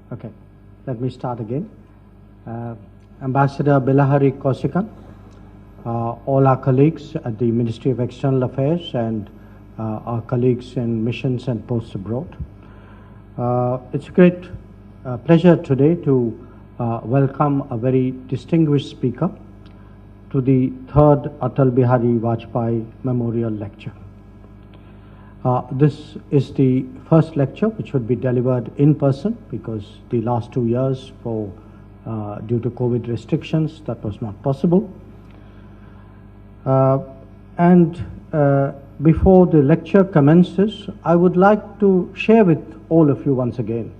Okay, let me start again. Ambassador Bilahari Kausikan, all our colleagues at the Ministry of External Affairs and our colleagues in missions and posts abroad. It's a great pleasure today to welcome a very distinguished speaker to the third Atal Bihari Vajpayee Memorial Lecture. This is the first lecture which would be delivered in person because the last 2 years due to COVID restrictions that was not possible. Before the lecture commences, I would like to share with all of you once again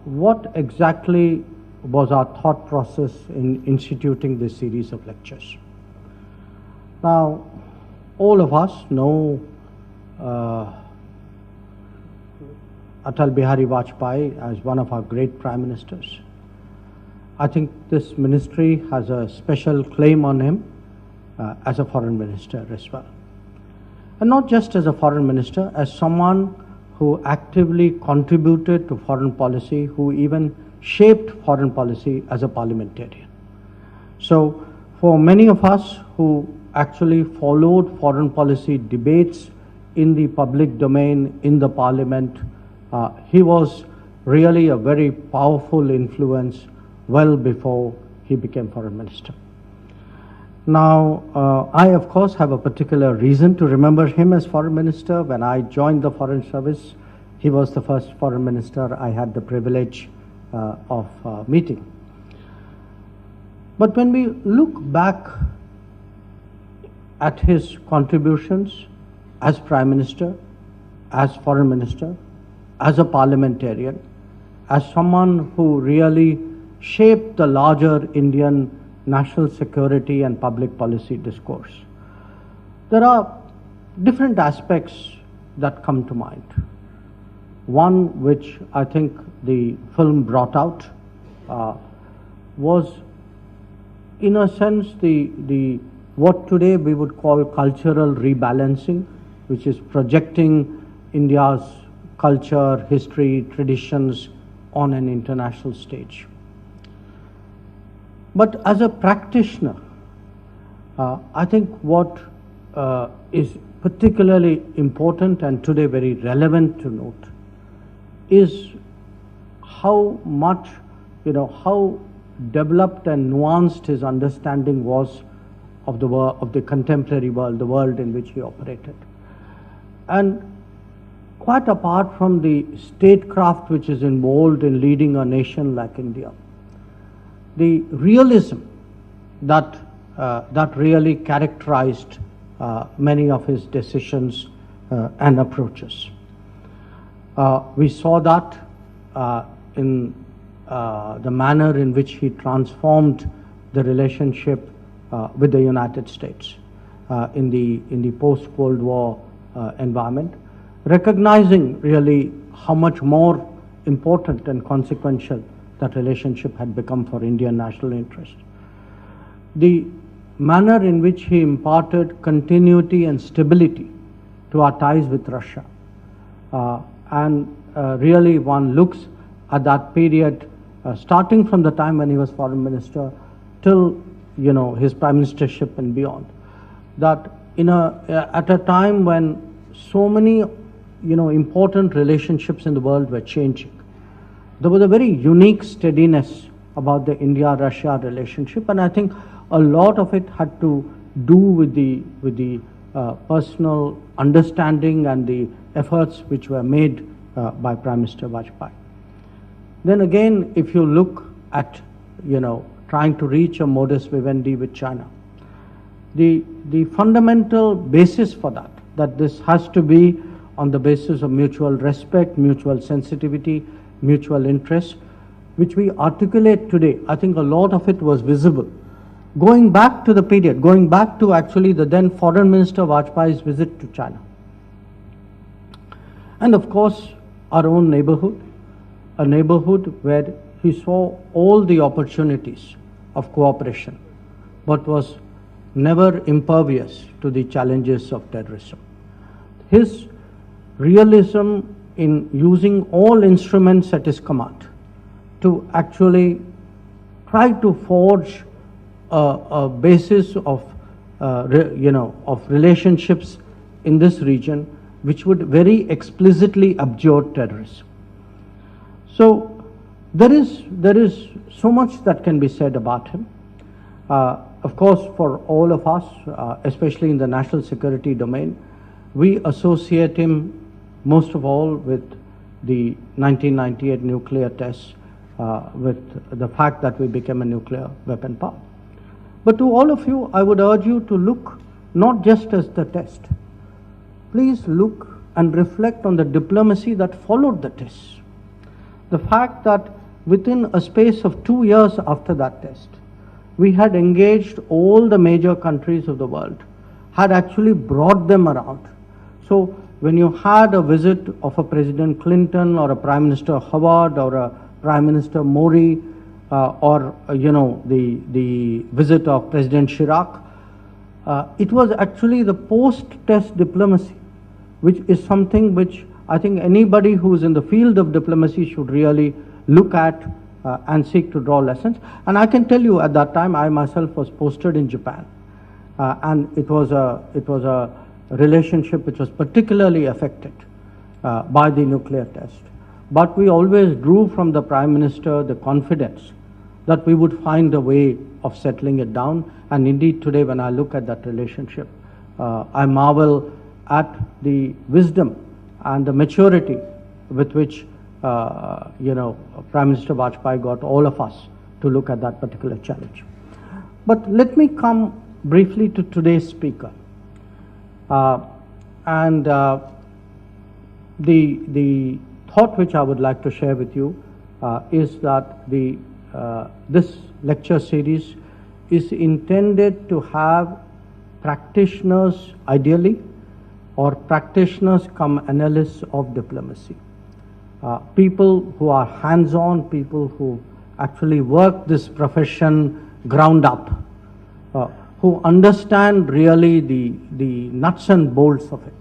what exactly was our thought process in instituting this series of lectures. Now, all of us know Atal Bihari Vajpayee as one of our great prime ministers. I think this ministry has a special claim on him as a foreign minister as well. And not just as a foreign minister, as someone who actively contributed to foreign policy, who even shaped foreign policy as a parliamentarian. So for many of us who actually followed foreign policy debates in the public domain, in the parliament, he was really a very powerful influence well before he became foreign minister. Now, I of course have a particular reason to remember him as foreign minister. When I joined the foreign service, he was the first foreign minister I had the privilege of meeting. But when we look back at his contributions as Prime Minister, as Foreign Minister, as a parliamentarian, as someone who really shaped the larger Indian national security and public policy discourse, there are different aspects that come to mind. One which I think the film brought out was, in a sense, the what today we would call cultural rebalancing, which is projecting India's culture, history, traditions on an international stage. But as a practitioner, I think what is particularly important and today very relevant to note is how much, how developed and nuanced his understanding was of the world, of the contemporary world, the world in which he operated. And quite apart from the statecraft which is involved in leading a nation like India, the realism that really characterized many of his decisions and approaches. We saw that in the manner in which he transformed the relationship with the United States in the post-Cold War environment, recognizing really how much more important and consequential that relationship had become for Indian national interest. The manner in which he imparted continuity and stability to our ties with Russia. Really one looks at that period starting from the time when he was foreign minister till his prime ministership and beyond, that at a time when so many important relationships in the world were changing, there was a very unique steadiness about the India-Russia relationship, and I think a lot of it had to do with the personal understanding and the efforts which were made by Prime Minister Vajpayee. Then again, if you look at trying to reach a modus vivendi with China, the fundamental basis for that this has to be on the basis of mutual respect, mutual sensitivity, mutual interest, which we articulate today. I think a lot of it was visible going back to the period, going back to actually the then Foreign Minister Vajpayee's visit to China. And of course, our own neighborhood, a neighborhood where he saw all the opportunities of cooperation, but was never impervious to the challenges of terrorism. His realism in using all instruments at his command to actually try to forge a basis of, of relationships in this region, which would very explicitly abjure terrorism. So there is so much that can be said about him. Of course, for all of us, especially in the national security domain, we associate him most of all with the 1998 nuclear tests, with the fact that we became a nuclear weapon power. But to all of you, I would urge you to look not just as the test. Please look and reflect on the diplomacy that followed the test. The fact that within a space of 2 years after that test, we had engaged all the major countries of the world, had actually brought them around. So when you had a visit of a President Clinton or a Prime Minister Howard or a Prime Minister Mori, or the visit of President Chirac, it was actually the post-test diplomacy, which is something which I think anybody who is in the field of diplomacy should really look at and seek to draw lessons. And I can tell you, at that time, I myself was posted in Japan, and it was a relationship which was particularly affected by the nuclear test. But we always drew from the Prime Minister the confidence that we would find a way of settling it down. And indeed, today, when I look at that relationship, I marvel at the wisdom and the maturity with which Prime Minister Vajpayee got all of us to look at that particular challenge. But let me come briefly to today's speaker. The thought which I would like to share with you is that this lecture series is intended to have practitioners, ideally, or practitioners come analysts of diplomacy. People who are hands-on, people who actually work this profession ground up, who understand really the nuts and bolts of it.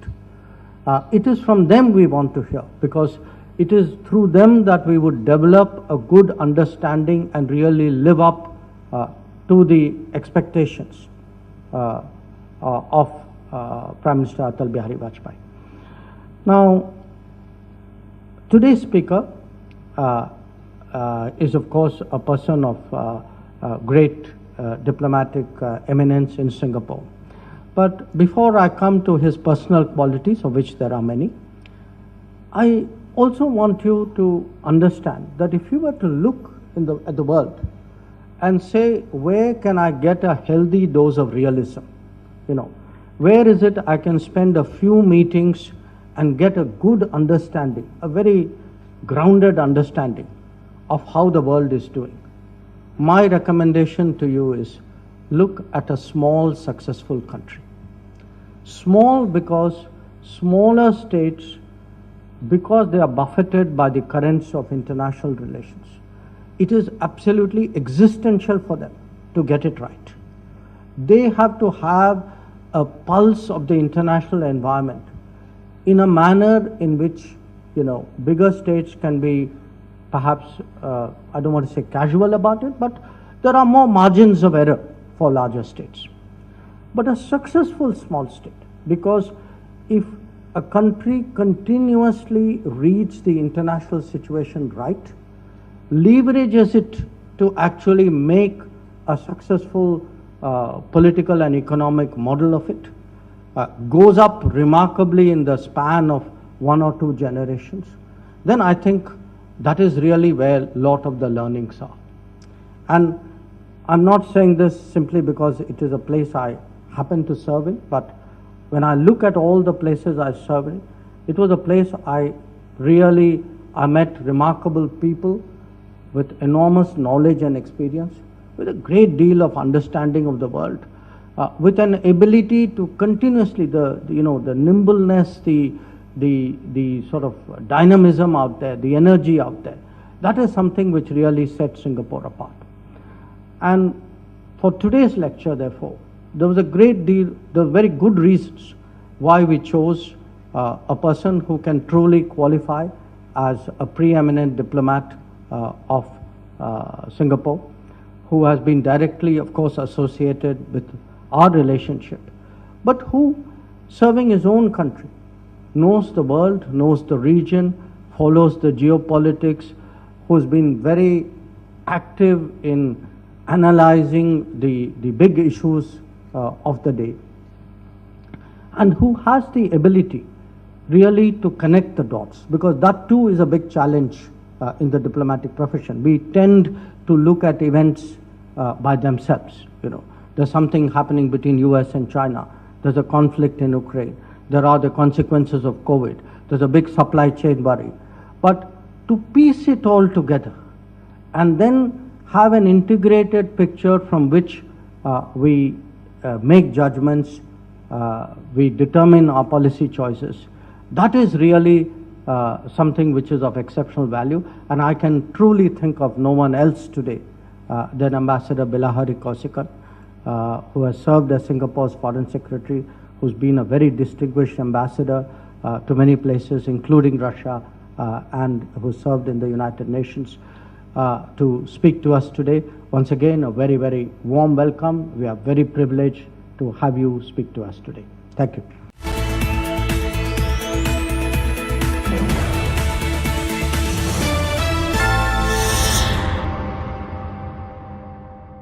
It is from them we want to hear, because it is through them that we would develop a good understanding and really live up to the expectations of Prime Minister Atal Bihari Vajpayee. Now, today's speaker is of course a person of great diplomatic eminence in Singapore. But before I come to his personal qualities, of which there are many, I also want you to understand that if you were to look at the world and say, where can I get a healthy dose of realism? Where is it I can spend a few meetings and get a good understanding, a very grounded understanding of how the world is doing? My recommendation to you is look at a small, successful country. Small because smaller states, because they are buffeted by the currents of international relations, it is absolutely existential for them to get it right. They have to have a pulse of the international environment in a manner in which, bigger states can be perhaps, I don't want to say casual about it, but there are more margins of error for larger states. But a successful small state, because if a country continuously reads the international situation right, leverages it to actually make a successful political and economic model of it, goes up remarkably in the span of 1 or 2 generations, then I think that is really where a lot of the learnings are. And I'm not saying this simply because it is a place I happen to serve in, but when I look at all the places I served in, it was a place I met remarkable people with enormous knowledge and experience, with a great deal of understanding of the world, with an ability to continuously, the nimbleness, the sort of dynamism out there, the energy out there. That is something which really sets Singapore apart. And for today's lecture, therefore, there was very good reasons why we chose a person who can truly qualify as a preeminent diplomat of Singapore, who has been directly, of course, associated with our relationship, but who, serving his own country, knows the world, knows the region, follows the geopolitics, who's been very active in analyzing the big issues of the day, and who has the ability really to connect the dots, because that too is a big challenge in the diplomatic profession. We tend to look at events by themselves. There's something happening between US and China. There's a conflict in Ukraine. There are the consequences of COVID. There's a big supply chain worry. But to piece it all together and then have an integrated picture from which we make judgments, we determine our policy choices, that is really something which is of exceptional value. And I can truly think of no one else today than Ambassador Bilahari Kaushik, who has served as Singapore's Foreign Secretary, who's been a very distinguished ambassador to many places, including Russia, and who served in the United Nations, to speak to us today. Once again, a very, very warm welcome. We are very privileged to have you speak to us today. Thank you.